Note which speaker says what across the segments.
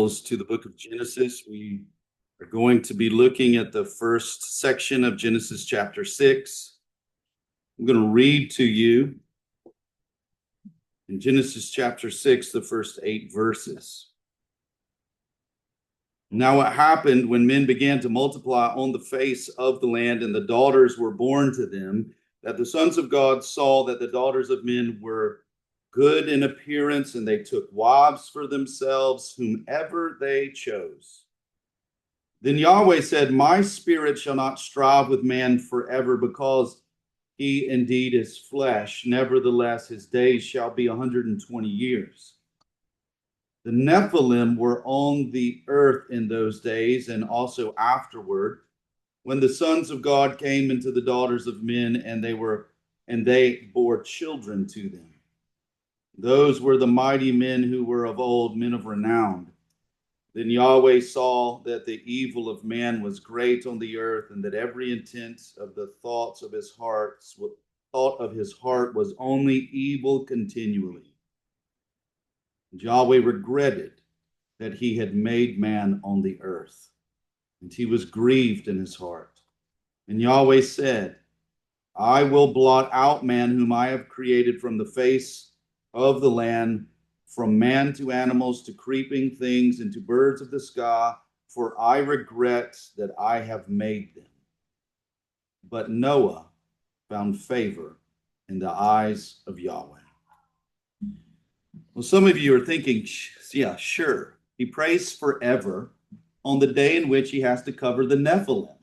Speaker 1: Bibles to the book of Genesis. We are going to be looking at the first section of Genesis chapter 6. I'm going to read to you in Genesis chapter 6, the first 8 verses. Now it happened when men began to multiply on the face of the land, and the daughters were born to them, that the sons of God saw that the daughters of men were good in appearance, and they took wives for themselves, whomever they chose. Then Yahweh said, My spirit shall not strive with man forever, because he indeed is flesh. Nevertheless, his days shall be 120 years. The Nephilim were on the earth in those days, and also afterward, when the sons of God came into the daughters of men, and they bore children to them. Those were the mighty men who were of old, men of renown. Then Yahweh saw that the evil of man was great on the earth, and that every intent of the thought of his heart was only evil continually. And Yahweh regretted that he had made man on the earth, and he was grieved in his heart. And Yahweh said, I will blot out man whom I have created from the face of the land, from man to animals to creeping things and to birds of the sky, for I regret that I have made them. But Noah found favor in the eyes of Yahweh. Well, some of you are thinking, yeah, sure. He prays forever on the day in which he has to cover the Nephilim.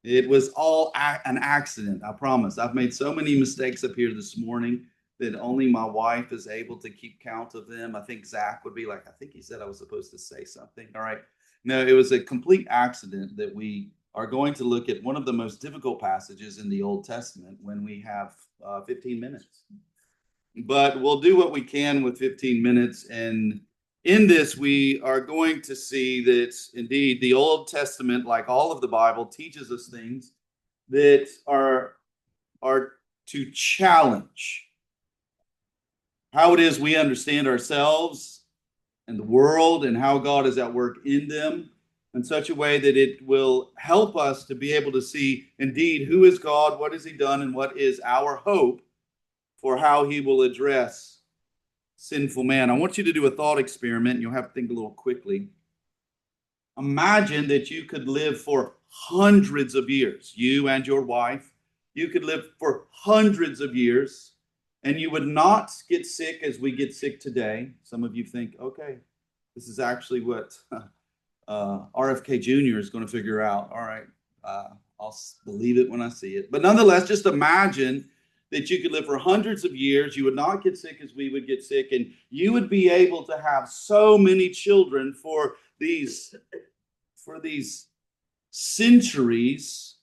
Speaker 1: It was all an accident, I promise. I've made so many mistakes up here this morning that only my wife is able to keep count of them. I think Zach would be like, I think he said I was supposed to say something. All right. No, it was a complete accident that we are going to look at one of the most difficult passages in the Old Testament when we have 15 minutes. But we'll do what we can with 15 minutes. And in this, we are going to see that indeed the Old Testament, like all of the Bible, teaches us things that are to challenge how it is we understand ourselves and the world, and how God is at work in them in such a way that it will help us to be able to see indeed who is God, what has he done, and what is our hope for how he will address sinful man. I want you to do a thought experiment. You'll have to think a little quickly. Imagine that you could live for hundreds of years, you and your wife. You could live for hundreds of years, and you would not get sick as we get sick today. Some of you think, okay, this is actually what RFK Jr. is going to figure out. All right, I'll believe it when I see it. But nonetheless, just imagine that you could live for hundreds of years. You would not get sick as we would get sick, and you would be able to have so many children for these centuries,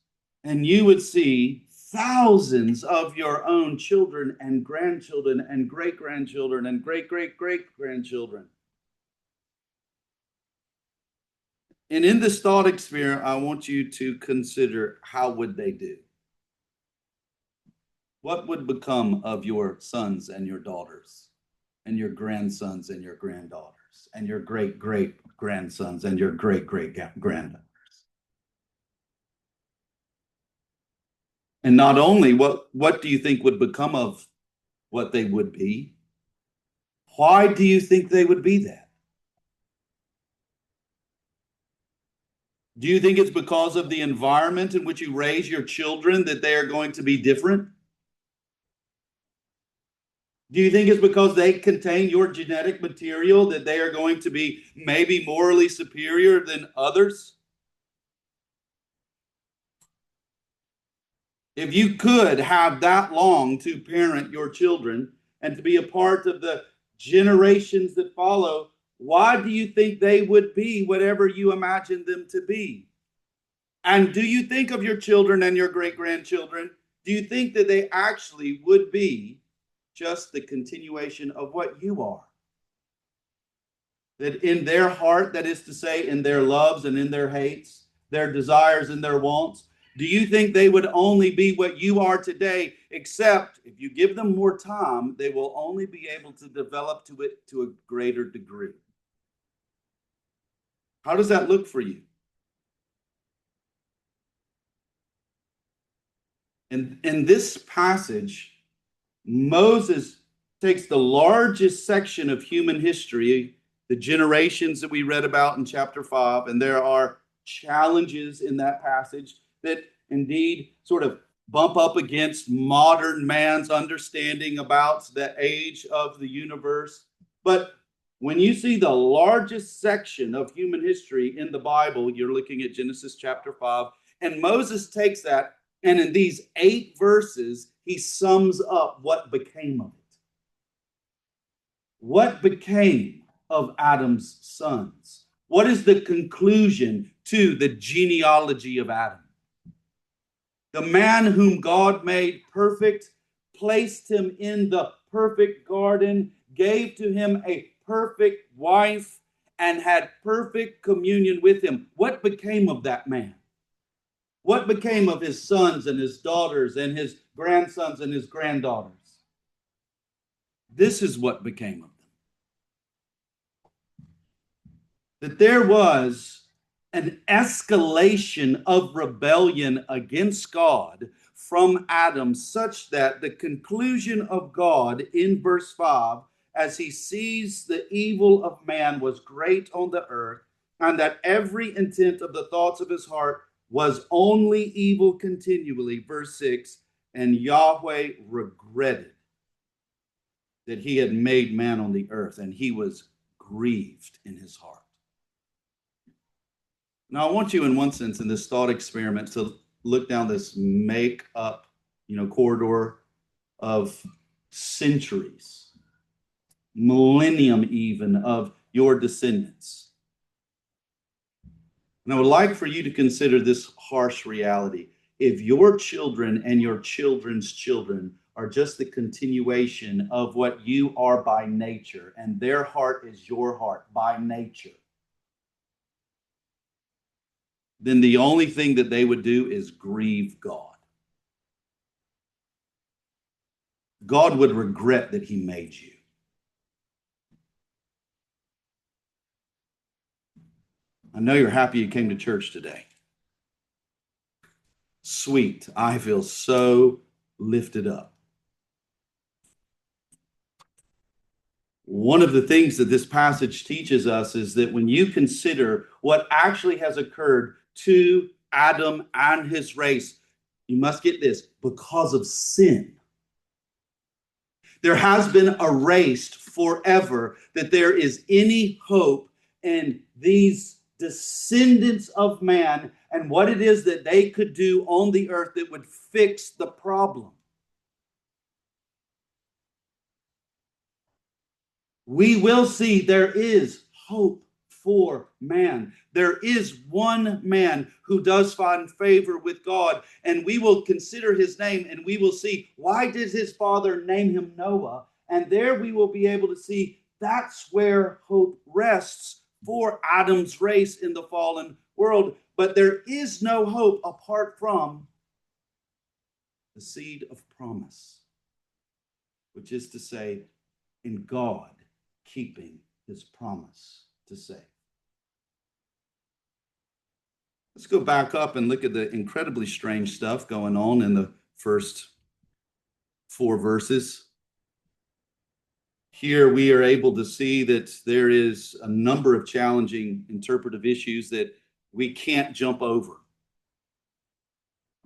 Speaker 1: and you would see thousands of your own children and grandchildren and great-grandchildren and great-great-great-grandchildren. And in this thought experiment, I want you to consider, how would they do? What would become of your sons and your daughters and your grandsons and your granddaughters and your great-great-grandsons and your great-great-granddaughters? And not only, what do you think would become of what they would be? Why do you think they would be that? Do you think it's because of the environment in which you raise your children that they are going to be different? Do you think it's because they contain your genetic material that they are going to be maybe morally superior than others? If you could have that long to parent your children and to be a part of the generations that follow, why do you think they would be whatever you imagine them to be? And do you think of your children and your great-grandchildren? Do you think that they actually would be just the continuation of what you are? That in their heart, that is to say, in their loves and in their hates, their desires and their wants, do you think they would only be what you are today, except if you give them more time, they will only be able to develop to it to a greater degree? How does that look for you? And in this passage, Moses takes the largest section of human history, the generations that we read about in chapter 5, and there are challenges in that passage that indeed sort of bump up against modern man's understanding about the age of the universe. But when you see the largest section of human history in the Bible, you're looking at Genesis chapter 5, and Moses takes that, and in these 8 verses, he sums up what became of it. What became of Adam's sons? What is the conclusion to the genealogy of Adam? The man whom God made perfect, placed him in the perfect garden, gave to him a perfect wife, and had perfect communion with him. What became of that man? What became of his sons and his daughters and his grandsons and his granddaughters? This is what became of them. That there was an escalation of rebellion against God from Adam, such that the conclusion of God in verse 5, as he sees the evil of man was great on the earth, and that every intent of the thoughts of his heart was only evil continually. Verse 6, and Yahweh regretted that he had made man on the earth, and he was grieved in his heart. Now, I want you, in one sense, in this thought experiment, to look down this make-up, corridor of centuries, millennium even, of your descendants. And I would like for you to consider this harsh reality. If your children and your children's children are just the continuation of what you are by nature, and their heart is your heart by nature, then the only thing that they would do is grieve God. God would regret that he made you. I know you're happy you came to church today. Sweet. I feel so lifted up. One of the things that this passage teaches us is that when you consider what actually has occurred to Adam and his race, you must get this: because of sin, there has been erased forever that there is any hope in these descendants of man and what it is that they could do on the earth that would fix the problem. We will see there is hope for man. There is one man who does find favor with God, and we will consider his name, and we will see, why did his father name him Noah? And there we will be able to see that's where hope rests for Adam's race in the fallen world. But there is no hope apart from the seed of promise, which is to say, in God keeping his promise to save. Let's go back up and look at the incredibly strange stuff going on in the first 4 verses. Here we are able to see that there is a number of challenging interpretive issues that we can't jump over.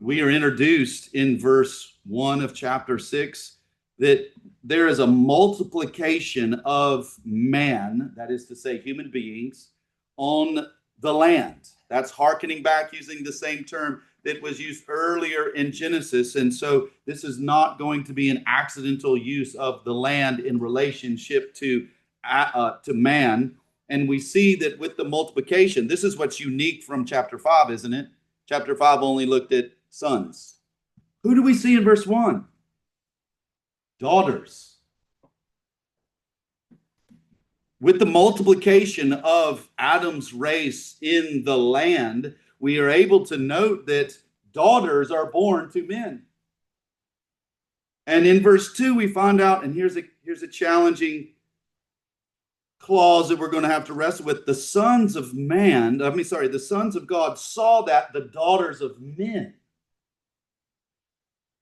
Speaker 1: We are introduced in verse 1 of chapter 6 that there is a multiplication of man, that is to say, human beings, on the land. That's hearkening back using the same term that was used earlier in Genesis. And so this is not going to be an accidental use of the land in relationship to man. And we see that with the multiplication, this is what's unique from chapter 5, isn't it? Chapter 5 only looked at sons. Who do we see in verse 1? Daughters. With the multiplication of Adam's race in the land, we are able to note that daughters are born to men. And in verse 2, we find out, and here's a challenging clause that we're going to have to wrestle with. The sons of God saw that the daughters of men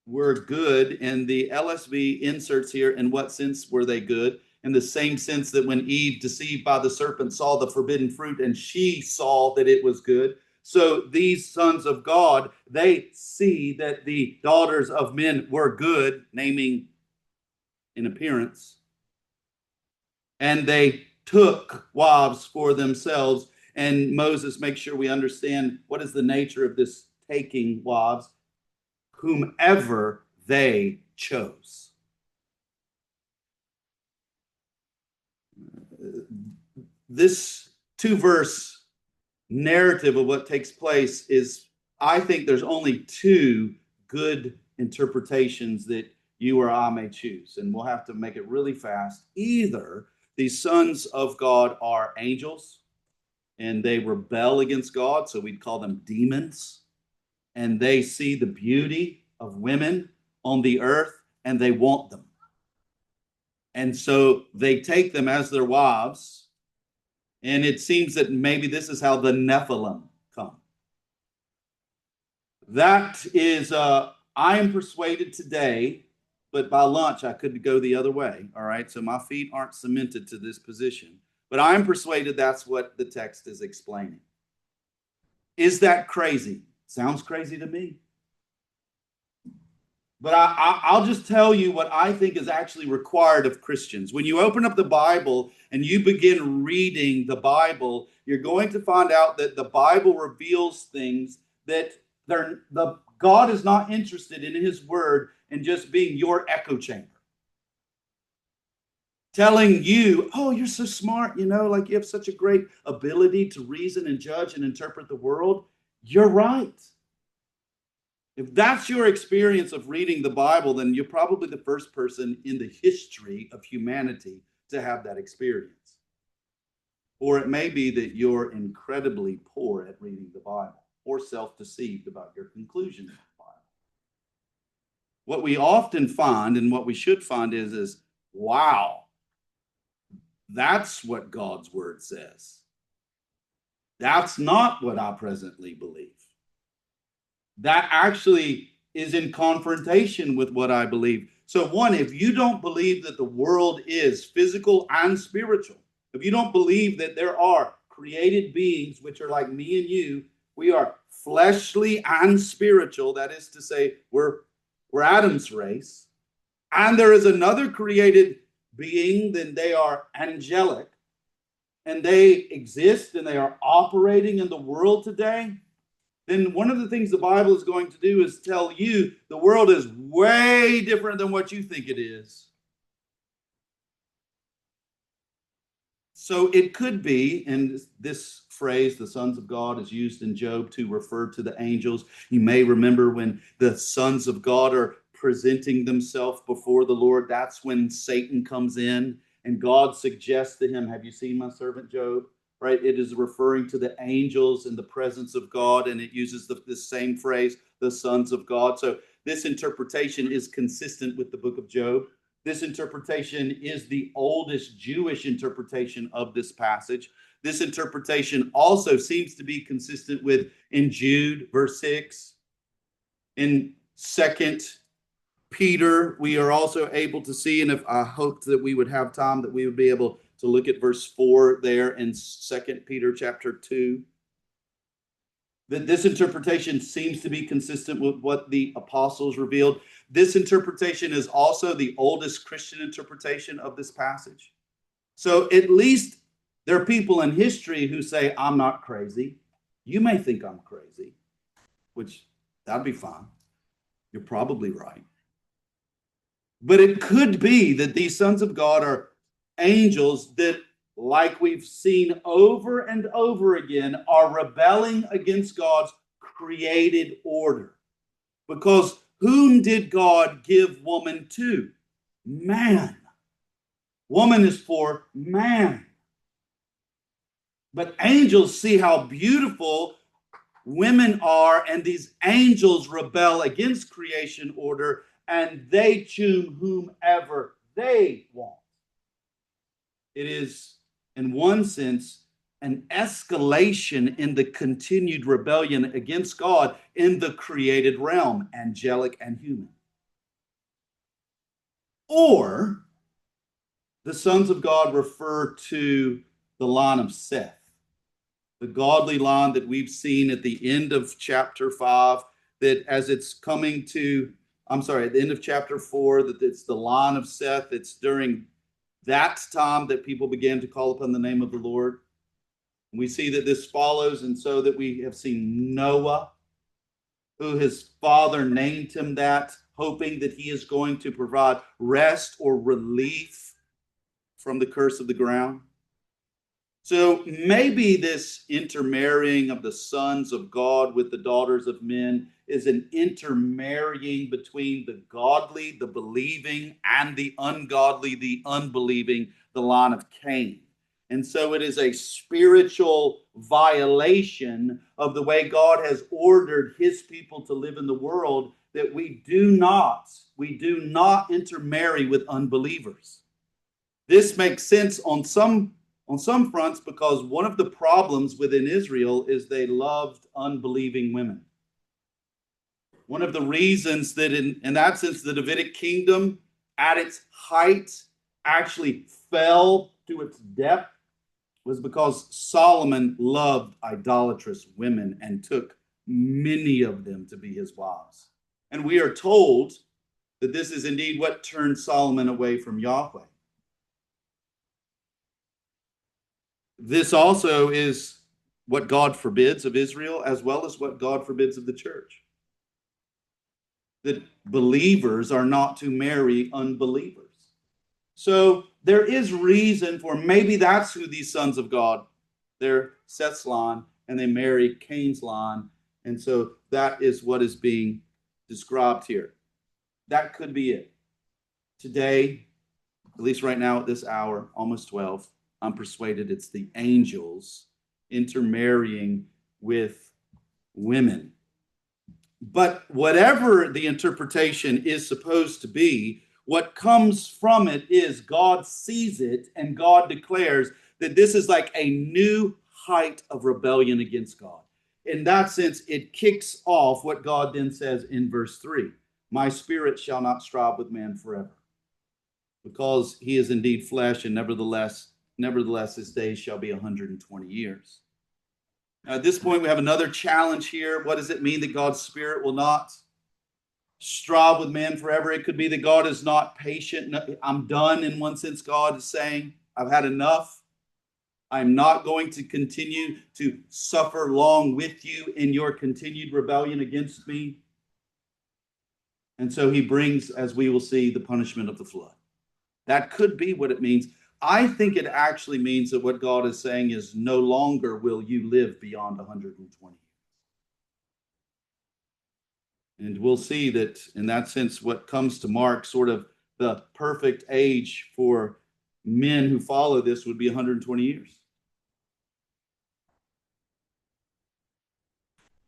Speaker 1: were good, and the LSB inserts here, in what sense were they good? In the same sense that when Eve, deceived by the serpent, saw the forbidden fruit and she saw that it was good. So these sons of God, they see that the daughters of men were good, naming in appearance, and they took wives for themselves. And Moses makes sure we understand what is the nature of this taking wives: whomever they chose. This two-verse narrative of what takes place is, I think there's only two good interpretations that you or I may choose, and we'll have to make it really fast. Either these sons of God are angels and they rebel against God, so we'd call them demons, and they see the beauty of women on the earth and they want them. And so they take them as their wives. And it seems that maybe this is how the Nephilim come. That is, I am persuaded today, but by lunch I could go the other way. All right. So my feet aren't cemented to this position, but I'm persuaded that's what the text is explaining. Is that crazy? Sounds crazy to me. But I'll just tell you what I think is actually required of Christians. When you open up the Bible and you begin reading the Bible, you're going to find out that the Bible reveals things that God is not interested in his word in just being your echo chamber. Telling you, oh, you're so smart, like you have such a great ability to reason and judge and interpret the world. You're right. If that's your experience of reading the Bible, then you're probably the first person in the history of humanity to have that experience. Or it may be that you're incredibly poor at reading the Bible or self-deceived about your conclusions of the Bible. What we often find, and what we should find, is wow, that's what God's word says. That's not what I presently believe. That actually is in confrontation with what I believe. So one, if you don't believe that the world is physical and spiritual, if you don't believe that there are created beings which are like me and you, we are fleshly and spiritual, that is to say, we're Adam's race, and there is another created being, then they are angelic, and they exist and they are operating in the world today, then one of the things the Bible is going to do is tell you the world is way different than what you think it is. So it could be, and this phrase, the sons of God, is used in Job to refer to the angels. You may remember when the sons of God are presenting themselves before the Lord, that's when Satan comes in and God suggests to him, have you seen my servant Job? Right? It is referring to the angels in the presence of God, and it uses this same phrase, the sons of God. So this interpretation is consistent with the book of Job. This interpretation is the oldest Jewish interpretation of this passage. This interpretation also seems to be consistent with in Jude, verse 6. In 2 Peter, we are also able to see, and if I hoped that we would have time, that we would be able to look at verse 4 there in 2 Peter chapter 2. That this interpretation seems to be consistent with what the apostles revealed. This interpretation is also the oldest Christian interpretation of this passage. So at least there are people in history who say, I'm not crazy. You may think I'm crazy, which that'd be fine. You're probably right. But it could be that these sons of God are angels that, like we've seen over and over again, are rebelling against God's created order. Because whom did God give woman to? Man. Woman is for man. But angels see how beautiful women are, and these angels rebel against creation order, and they choose whomever they want. It is in one sense, an escalation in the continued rebellion against God in the created realm, angelic and human. Or the sons of God refer to the line of Seth, the godly line that we've seen at the end of chapter 5, that as it's coming to, at the end of chapter 4, that it's the line of Seth. It's during that time that people began to call upon the name of the Lord. And we see that this follows, and so that we have seen Noah, who his father named him that, hoping that he is going to provide rest or relief from the curse of the ground. So maybe this intermarrying of the sons of God with the daughters of men is an intermarrying between the godly, the believing, and the ungodly, the unbelieving, the line of Cain. And so it is a spiritual violation of the way God has ordered his people to live in the world, that we do not intermarry with unbelievers. This makes sense on some fronts, because one of the problems within Israel is they loved unbelieving women. One of the reasons that in that sense the Davidic kingdom at its height actually fell to its depth was because Solomon loved idolatrous women and took many of them to be his wives. And we are told that this is indeed what turned Solomon away from Yahweh. This also is what God forbids of Israel, as well as what God forbids of the church. That believers are not to marry unbelievers. So there is reason for, maybe that's who these sons of God, they're Seth's line, and they marry Cain's line. And so that is what is being described here. That could be it. Today, at least right now at this hour, almost 12, I'm persuaded it's the angels intermarrying with women. But whatever the interpretation is supposed to be, what comes from it is God sees it, and God declares that this is like a new height of rebellion against God. In that sense, it kicks off what God then says in verse 3, my spirit shall not strive with man forever, because he is indeed flesh, and nevertheless his days shall be 120 years. Now, at this point, we have another challenge here. What does it mean that God's spirit will not strive with man forever? It could be that God is not patient. I'm done, in one sense. God is saying, I've had enough. I'm not going to continue to suffer long with you in your continued rebellion against me. And so he brings, as we will see, the punishment of the flood. That could be what it means. I think it actually means that what God is saying is, no longer will you live beyond 120 years. And we'll see that in that sense, what comes to mark sort of the perfect age for men who follow this would be 120 years.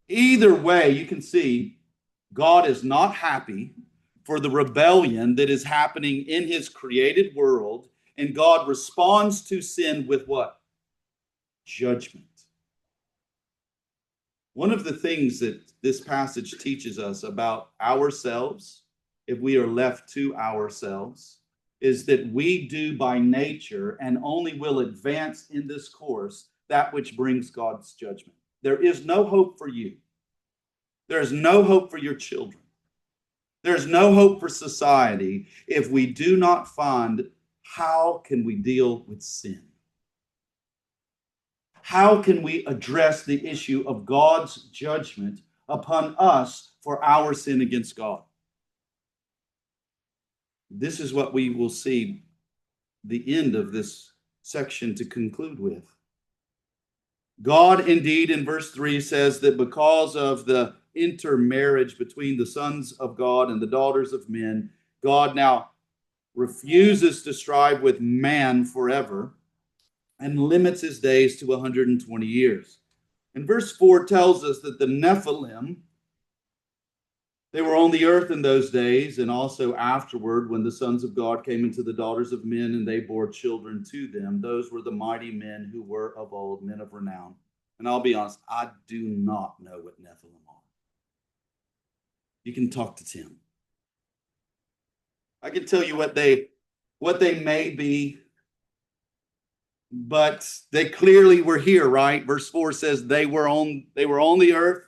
Speaker 1: Either way, you can see God is not happy for the rebellion that is happening in his created world. And God responds to sin with what? Judgment. One of the things that this passage teaches us about ourselves, if we are left to ourselves, is that we do by nature and only will advance in this course that which brings God's judgment. There is no hope for you. There is no hope for your children. There's no hope for society if we do not find, how can we deal with sin? How can we address the issue of God's judgment upon us for our sin against God? This is what we will see the end of this section to conclude with. God indeed in verse 3 says that because of the intermarriage between the sons of God and the daughters of men, God now refuses to strive with man forever and limits his days to 120 years. And verse 4 tells us that the Nephilim, They were on the earth in those days, and also afterward, when the sons of God came into the daughters of men, and they bore children to them. Those were the mighty men who were of old, men of renown. And I'll be honest, I do not know what Nephilim are. You can talk to Tim. I can tell you what they may be, but they clearly were here, right? Verse 4 says they were on the earth.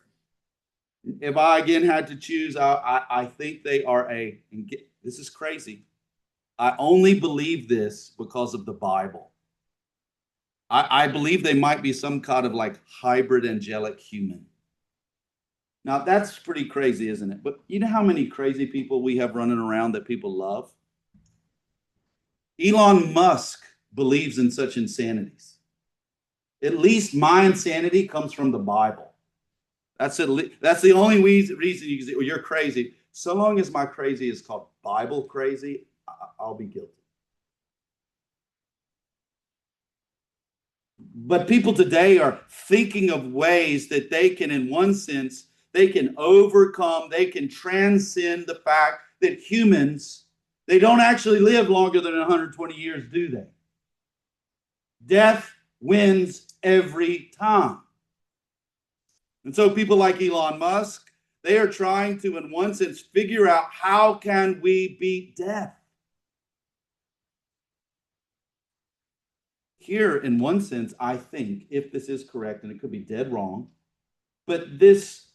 Speaker 1: If I again had to choose, I think they are this is crazy. I only believe this because of the Bible. I believe they might be some kind of like hybrid angelic human. Now that's pretty crazy, isn't it? But you know how many crazy people we have running around that people love? Elon Musk believes in such insanities. At least my insanity comes from the Bible. That's it. That's the only reason you can say, well, you're crazy. So long as my crazy is called Bible crazy, I'll be guilty. But people today are thinking of ways that they can, in one sense, they can overcome, they can transcend the fact that humans, they don't actually live longer than 120 years, do they? Death wins every time. And so people like Elon Musk, they are trying to, in one sense, figure out how can we beat death. Here, in one sense, I think, if this is correct, and it could be dead wrong, but this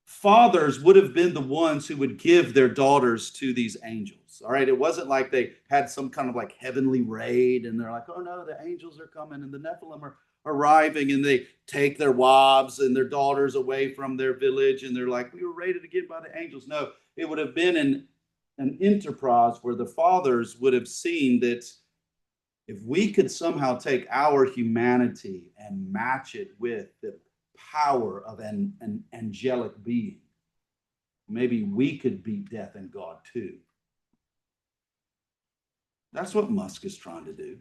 Speaker 1: fathers would have been the ones who would give their daughters to these angels. All right. It wasn't like they had some kind of like heavenly raid and they're like, oh no, the angels are coming and the Nephilim are arriving, and they take their wives and their daughters away from their village and they're like, we were raided again by the angels. No, it would have been an enterprise where the fathers would have seen that if we could somehow take our humanity and match it with the power of an angelic being, maybe we could beat death and God too. That's what Musk is trying to do.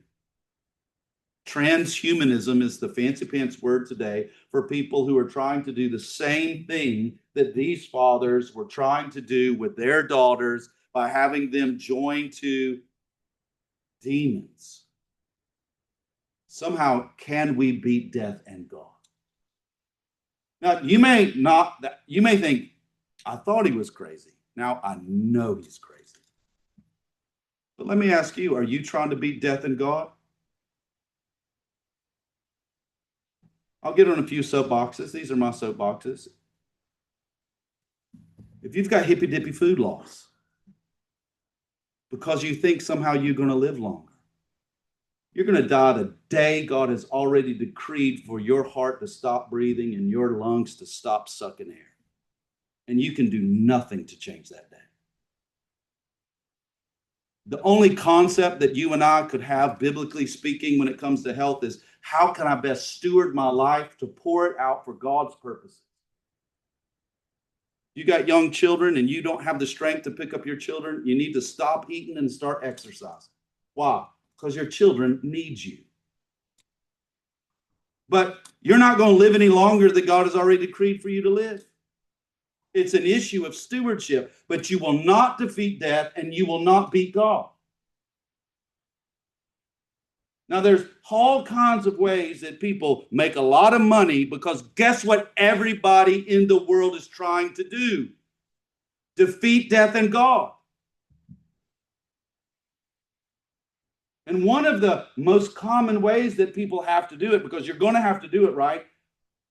Speaker 1: Transhumanism is the fancy pants word today for people who are trying to do the same thing that these fathers were trying to do with their daughters by having them join to demons. Somehow, can we beat death and God? Now, you may think, I thought he was crazy. Now I know he's crazy. But let me ask you, are you trying to beat death and God? I'll get on a few soapboxes. These are my soapboxes. If you've got hippy dippy food loss because you think somehow you're going to live longer, you're going to die the day God has already decreed for your heart to stop breathing and your lungs to stop sucking air. And you can do nothing to change that day. The only concept that you and I could have, biblically speaking, when it comes to health is how can I best steward my life to pour it out for God's purposes? You got young children and you don't have the strength to pick up your children, you need to stop eating and start exercising. Why? Because your children need you. But you're not going to live any longer than God has already decreed for you to live. It's an issue of stewardship, but you will not defeat death and you will not beat God. Now, there's all kinds of ways that people make a lot of money because guess what everybody in the world is trying to do? Defeat death and God. And one of the most common ways that people have to do it, because you're going to have to do it, right?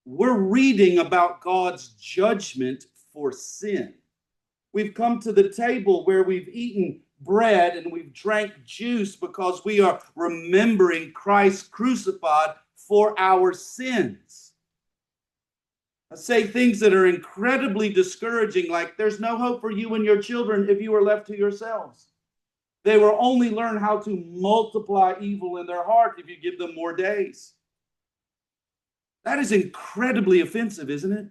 Speaker 1: We're reading about God's judgment for sin. We've come to the table where we've eaten bread and we've drank juice because we are remembering Christ crucified for our sins. I say things that are incredibly discouraging, like there's no hope for you and your children if you are left to yourselves. They will only learn how to multiply evil in their heart if you give them more days. That is incredibly offensive, isn't it?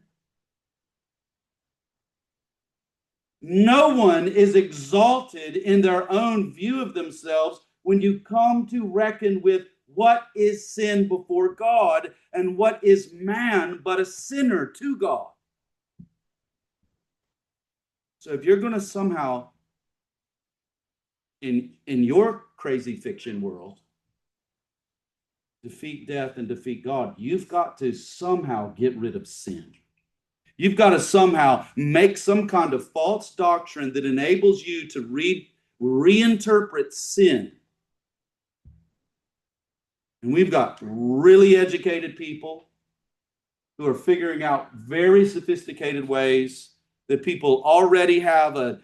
Speaker 1: No one is exalted in their own view of themselves when you come to reckon with what is sin before God and what is man but a sinner to God. So if you're going to somehow, in your crazy fiction world, defeat death and defeat God, you've got to somehow get rid of sin. You've got to somehow make some kind of false doctrine that enables you to reinterpret sin. And we've got really educated people who are figuring out very sophisticated ways that people already have a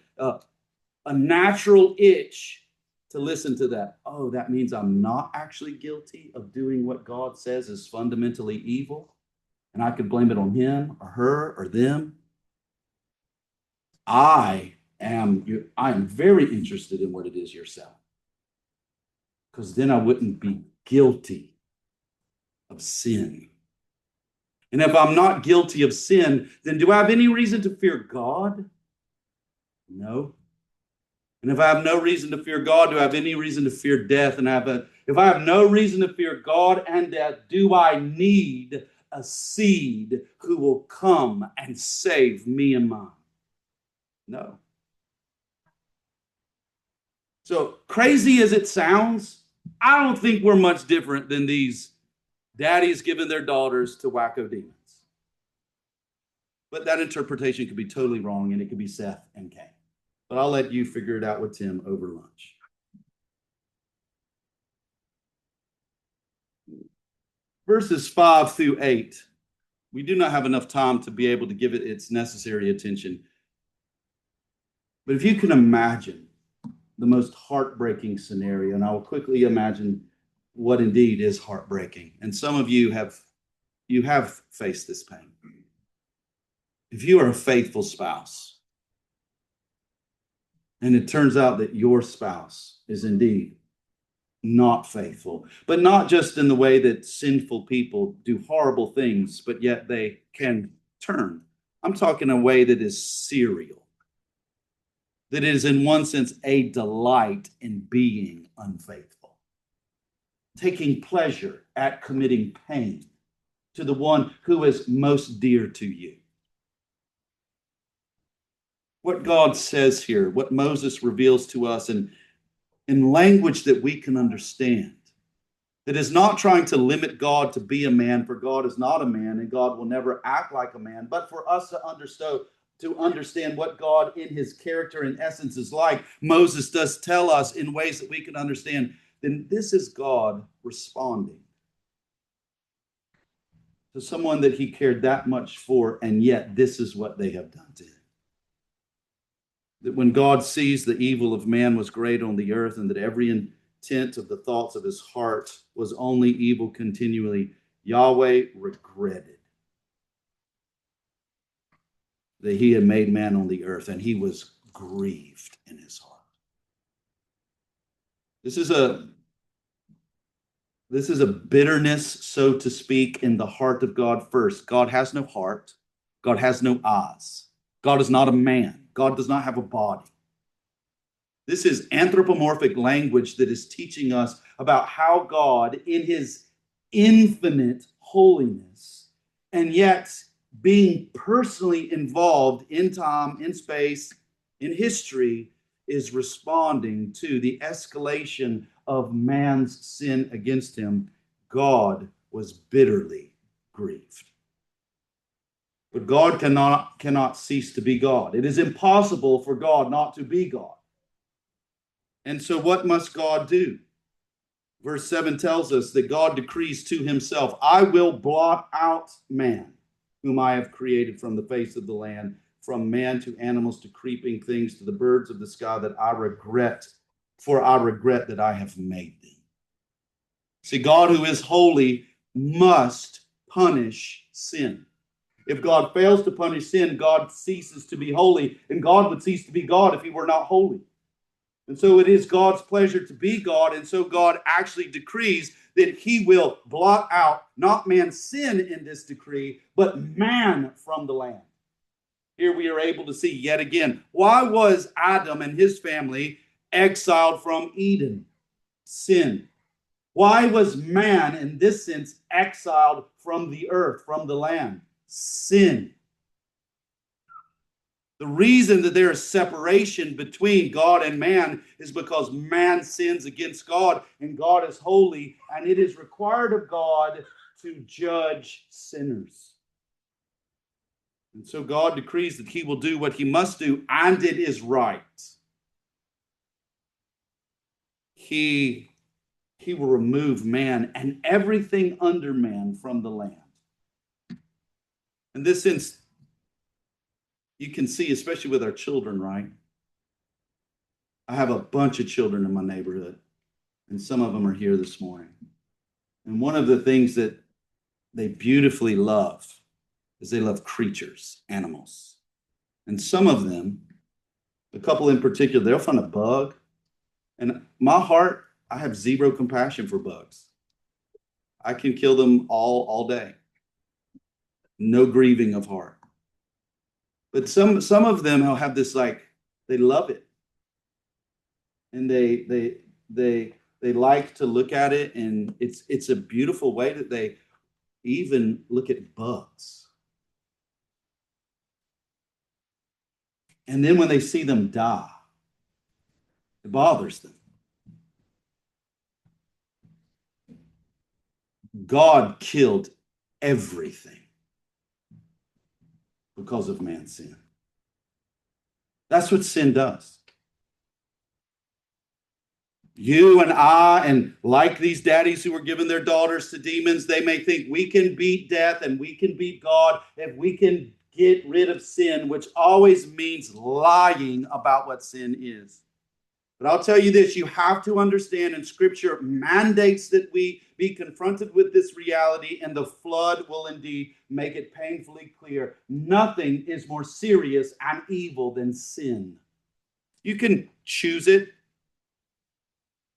Speaker 1: natural itch to listen to that. Oh, that means I'm not actually guilty of doing what God says is fundamentally evil, and I could blame it on him or her or them. I am very interested in what it is yourself, because then I wouldn't be guilty of sin. And if I'm not guilty of sin, then do I have any reason to fear God? No. And if I have no reason to fear God, do I have any reason to fear death? And if I have no reason to fear God and death, do I need a seed who will come and save me and mine? No. So crazy as it sounds, I don't think we're much different than these daddies giving their daughters to wacko demons. But that interpretation could be totally wrong, and it could be Seth and Cain. But I'll let you figure it out with Tim over lunch. Verses 5 through 8. We do not have enough time to be able to give it its necessary attention. But if you can imagine the most heartbreaking scenario, and I will quickly imagine what indeed is heartbreaking. And some of you have faced this pain. If you are a faithful spouse, and it turns out that your spouse is indeed not faithful, but not just in the way that sinful people do horrible things, but yet they can turn. I'm talking a way that is serial, that is in one sense a delight in being unfaithful, taking pleasure at committing pain to the one who is most dear to you. What God says here, what Moses reveals to us in language that we can understand, that is not trying to limit God to be a man, for God is not a man and God will never act like a man, but for us to understand what God in his character and essence is like. Moses does tell us in ways that we can understand. Then this is God responding to someone that he cared that much for, and yet this is what they have done to him. That when God sees the evil of man was great on the earth, and that every intent of the thoughts of his heart was only evil continually, Yahweh regretted that he had made man on the earth, and he was grieved in his heart. This is a bitterness, so to speak, in the heart of God first. God has no heart. God has no eyes. God is not a man. God does not have a body. This is anthropomorphic language that is teaching us about how God, in his infinite holiness, and yet being personally involved in time, in space, in history, is responding to the escalation of man's sin against him. God was bitterly grieved. But God cannot cease to be God. It is impossible for God not to be God. And so what must God do? Verse 7 tells us that God decrees to himself, I will blot out man, whom I have created from the face of the land, from man to animals to creeping things to the birds of the sky, that I regret that I have made them. See, God who is holy must punish sin. If God fails to punish sin, God ceases to be holy, and God would cease to be God if he were not holy. And so it is God's pleasure to be God, and so God actually decrees that he will blot out not man's sin in this decree, but man from the land. Here we are able to see yet again, why was Adam and his family exiled from Eden? Sin. Why was man, in this sense, exiled from the earth, from the land? Sin. The reason that there is separation between God and man is because man sins against God, and God is holy, and it is required of God to judge sinners. And so God decrees that he will do what he must do, and it is right. He will remove man and everything under man from the land. In this sense, you can see, especially with our children, right? I have a bunch of children in my neighborhood, and some of them are here this morning. And one of the things that they beautifully love is they love creatures, animals. And some of them, a couple in particular, they'll find a bug. And my heart, I have zero compassion for bugs. I can kill them all day. No grieving of heart. But some of them will have this, like, they love it. And they like to look at it, and it's a beautiful way that they even look at bugs. And then when they see them die, it bothers them. God killed everything because of man's sin. That's what sin does. You and I, and like these daddies who were giving their daughters to demons, they may think we can beat death and we can beat God if we can get rid of sin, which always means lying about what sin is. But I'll tell you this, you have to understand, and Scripture mandates that we be confronted with this reality, and the flood will indeed make it painfully clear. Nothing is more serious and evil than sin. You can choose it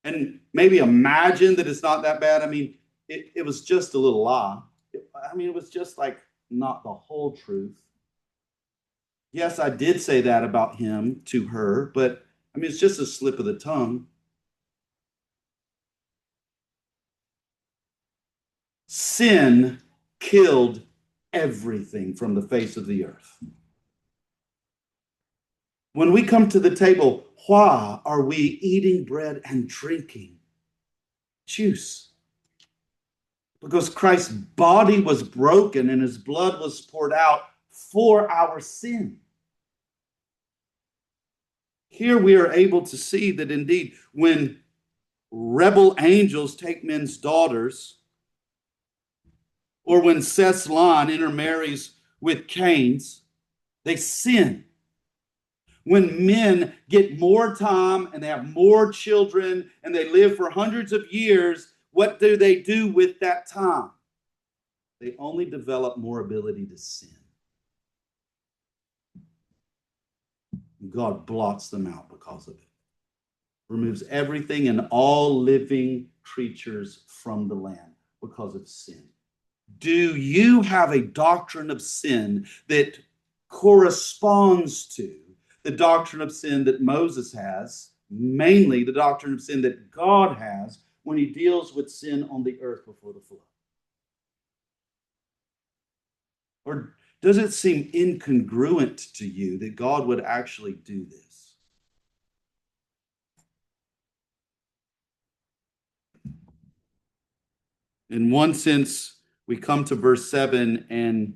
Speaker 1: and maybe imagine that it's not that bad. I mean, it was just a little lie. It was just like not the whole truth. Yes, I did say that about him to her, but it's just a slip of the tongue. Sin killed everything from the face of the earth. When we come to the table, why are we eating bread and drinking juice? Because Christ's body was broken and his blood was poured out for our sin. Here we are able to see that indeed when rebel angels take men's daughters, or when Seth's line intermarries with Cain's, they sin. When men get more time and they have more children and they live for hundreds of years, what do they do with that time? They only develop more ability to sin. God blots them out because of it. Removes everything and all living creatures from the land because of sin. Do you have a doctrine of sin that corresponds to the doctrine of sin that Moses has, mainly the doctrine of sin that God has when he deals with sin on the earth before the flood? Or does it seem incongruent to you that God would actually do this? In one sense, we come to verse 7 and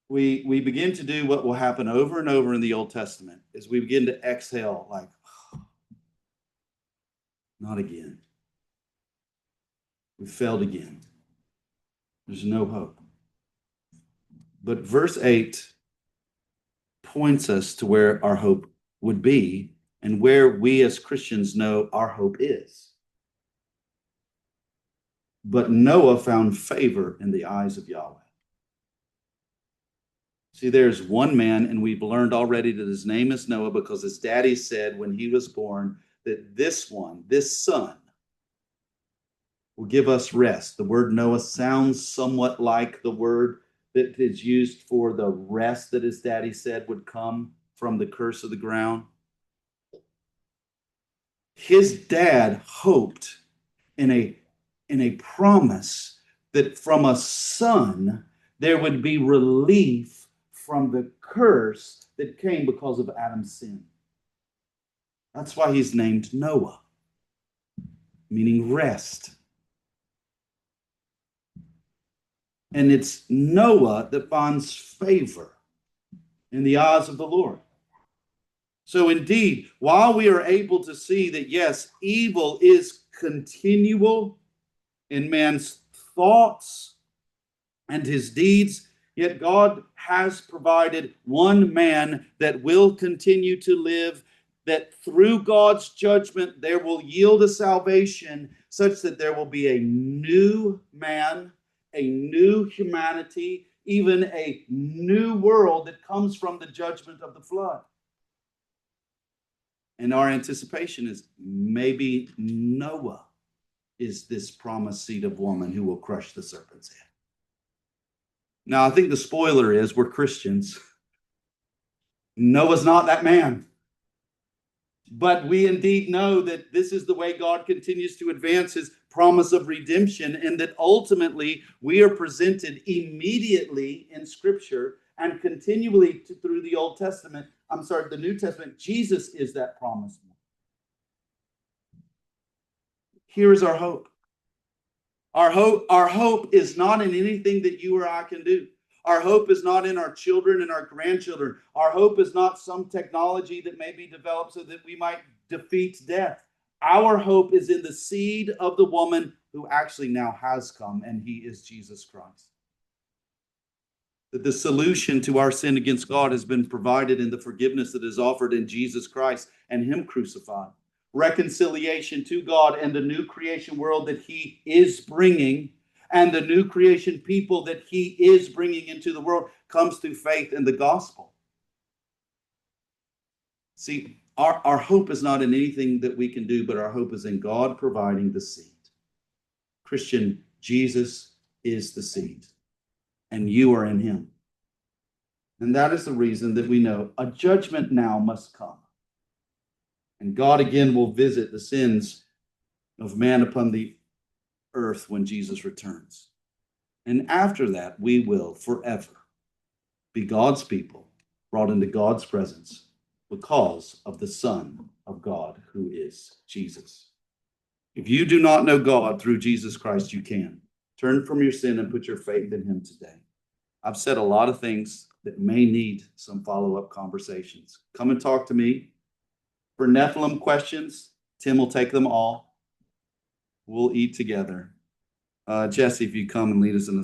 Speaker 1: we begin to do what will happen over and over in the Old Testament as we begin to exhale, like, oh, not again. We failed again. There's no hope. But verse 8 points us to where our hope would be and where we as Christians know our hope is. But Noah found favor in the eyes of Yahweh. See, there's one man, and we've learned already that his name is Noah because his daddy said when he was born that this son, will give us rest. The word Noah sounds somewhat like the word that is used for the rest that his daddy said would come from the curse of the ground. His dad hoped in a promise that from a son there would be relief from the curse that came because of Adam's sin. That's why he's named Noah, meaning rest. And it's Noah that finds favor in the eyes of the Lord. So indeed, while we are able to see that, yes, evil is continual in man's thoughts and his deeds, yet God has provided one man that will continue to live, that through God's judgment there will yield a salvation such that there will be a new man, a new humanity, even a new world that comes from the judgment of the flood. And our anticipation is maybe Noah is this promised seed of woman who will crush the serpent's head. Now, I think the spoiler is we're Christians. Noah's not that man. But we indeed know that this is the way God continues to advance his promise of redemption, and that ultimately we are presented immediately in Scripture and continually through the Old Testament. The New Testament. Jesus is that promised one. Here is our hope. Our hope is not in anything that you or I can do. Our hope is not in our children and our grandchildren. Our hope is not some technology that may be developed so that we might defeat death. Our hope is in the seed of the woman who actually now has come, and he is Jesus Christ. That the solution to our sin against God has been provided in the forgiveness that is offered in Jesus Christ and him crucified. Reconciliation to God and the new creation world that he is bringing, and the new creation people that he is bringing into the world, comes through faith in the gospel. See, our hope is not in anything that we can do, but our hope is in God providing the seed. Christian, Jesus is the seed, and you are in him. And that is the reason that we know a judgment now must come. And God again will visit the sins of man upon the earth when Jesus returns. And after that, we will forever be God's people, brought into God's presence because of the Son of God, who is Jesus. If you do not know God through Jesus Christ, you can. Turn from your sin and put your faith in him today. I've said a lot of things that may need some follow-up conversations. Come and talk to me. For Nephilim questions, Tim will take them all. We'll eat together. Jesse, if you come and lead us in the